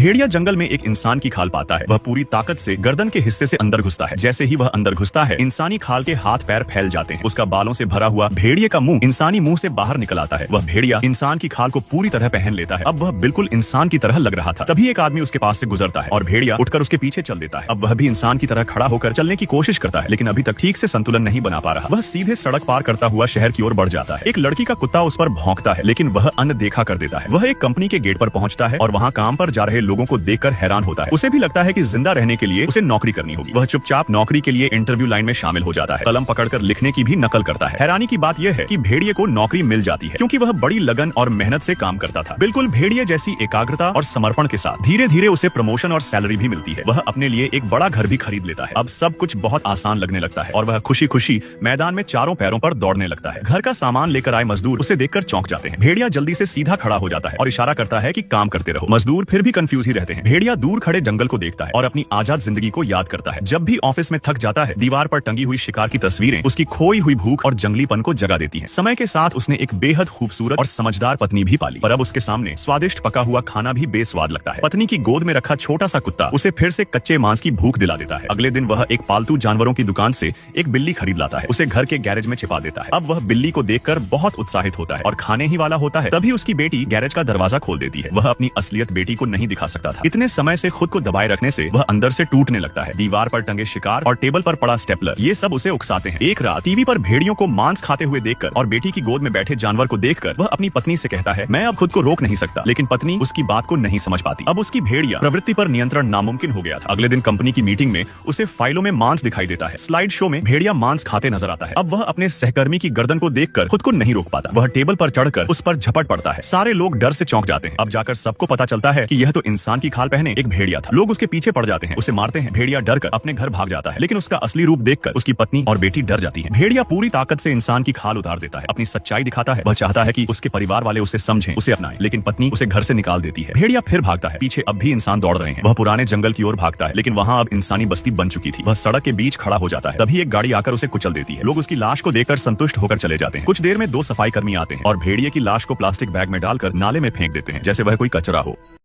भेड़िया जंगल में एक इंसान की खाल पाता है। वह पूरी ताकत से गर्दन के हिस्से से अंदर घुसता है। जैसे ही वह अंदर घुसता है, इंसानी खाल के हाथ पैर फैल जाते हैं। उसका बालों से भरा हुआ भेड़िए का मुंह इंसानी मुंह से बाहर निकल आता है। वह भेड़िया इंसान की खाल को पूरी तरह पहन लेता है। अब वह बिल्कुल इंसान की तरह लग रहा था। तभी एक आदमी उसके पास से गुजरता है और भेड़िया उठकर उसके पीछे चल देता है। अब वह भी इंसान की तरह खड़ा होकर चलने की कोशिश करता है, लेकिन अभी तक ठीक से संतुलन नहीं बना पा रहा। वह सीधे सड़क पार करता हुआ शहर की ओर बढ़ जाता है। एक लड़की का कुत्ता उस पर भौंकता है, लेकिन वह अनदेखा कर देता है। वह एक कंपनी के गेट पर पहुंचता है और वहां काम पर जा रहे लोगों को देखकर हैरान होता है। उसे भी लगता है कि जिंदा रहने के लिए उसे नौकरी करनी होगी। वह चुपचाप नौकरी के लिए इंटरव्यू लाइन में शामिल हो जाता है। कलम पकड़कर लिखने की भी नकल करता है। हैरानी की बात यह है कि भेड़िए को नौकरी मिल जाती है, क्योंकि वह बड़ी लगन और मेहनत से काम करता था। बिल्कुल भेड़िए जैसी एकाग्रता और समर्पण के साथ धीरे धीरे उसे प्रमोशन और सैलरी भी मिलती है। वह अपने लिए एक बड़ा घर भी खरीद लेता है। अब सब कुछ बहुत आसान लगने लगता है और वह खुशी खुशी मैदान में चारों पैरों पर दौड़ने लगता है। घर का सामान लेकर आए मजदूर उसे देखकर चौंक जाते हैं। भेड़िया जल्दी से सीधा खड़ा हो जाता है और इशारा करता है कि काम करते रहो। मजदूर फिर भी कंफ्यूज ही रहते हैं। भेड़िया दूर खड़े जंगल को देखता है और अपनी आजाद जिंदगी को याद करता है। जब भी ऑफिस में थक जाता है, दीवार पर टंगी हुई शिकार की तस्वीरें उसकी खोई हुई भूख और जंगलीपन को जगा देती हैं। समय के साथ उसने एक बेहद खूबसूरत और समझदार पत्नी भी पाली, पर अब उसके सामने स्वादिष्ट पका हुआ खाना भी बेस्वाद लगता है। पत्नी की गोद में रखा छोटा सा कुत्ता उसे फिर से कच्चे मांस की भूख दिला देता है। अगले दिन वह एक पालतू जानवरों की दुकान से एक बिल्ली खरीद लाता है। उसे घर के गैरेज में छिपा देता है। अब वह बिल्ली को देखकर बहुत उत्साहित होता है और खाने ही वाला होता है। तभी उसकी बेटी गैरेज का दरवाजा खोल देती है। वह अपनी असलियत बेटी को नहीं दिखा सकता था। इतने समय से खुद को दबाए रखने से वह अंदर से टूटने लगता है। दीवार पर टंगे शिकार और टेबल पर पड़ा स्टेपलर, ये सब उसे उकसाते हैं। एक रात टीवी पर भेड़ियों को मांस खाते हुए देखकर और बेटी की गोद में बैठे जानवर को देखकर वह अपनी पत्नी से कहता है, मैं अब खुद को रोक नहीं सकता। लेकिन पत्नी उसकी बात को नहीं समझ पाती। अब उसकी भेड़िया प्रवृत्ति पर नियंत्रण नामुमकिन हो गया था। अगले दिन कंपनी की मीटिंग में उसे फाइलों में मांस दिखाई देता है। स्लाइड शो में भेड़िया मांस खाते नजर आता है। अब वह अपने सहकर्मी की गर्दन को देखकर खुद को नहीं रोक पाता। वह टेबल पर चढ़कर उस पर झपट पड़ता है। सारे लोग डर से चौंक जाते हैं। अब जाकर सबको पता चलता है कि यह तो इंसान की खाल पहने एक भेड़िया था। लोग उसके पीछे पड़ जाते हैं, उसे मारते हैं। भेड़िया डर कर अपने घर भाग जाता है, लेकिन उसका असली रूप देखकर उसकी पत्नी और बेटी डर जाती है। भेड़िया पूरी ताकत से इंसान की खाल उतार देता है, अपनी सच्चाई दिखाता है। वह चाहता है कि उसके परिवार वाले उसे समझें, उसे अपनाएं, लेकिन पत्नी उसे घर से निकाल देती है। भेड़िया फिर भागता है। पीछे अब भी इंसान दौड़ रहे हैं। वह पुराने जंगल की ओर भागता है, लेकिन वहां अब इंसानी बस्ती बन चुकी थी। वह सड़क के बीच खड़ा हो जाता है। तभी एक गाड़ी आकर उसे कुचल देती है। लोग उसकी लाश को देखकर संतुष्ट होकर चले जाते हैं। कुछ देर में दो सफाई कर्मी आते हैं और भेड़िए की लाश को प्लास्टिक बैग में डालकर नाले में फेंक देते हैं, जैसे वह कोई कचरा हो।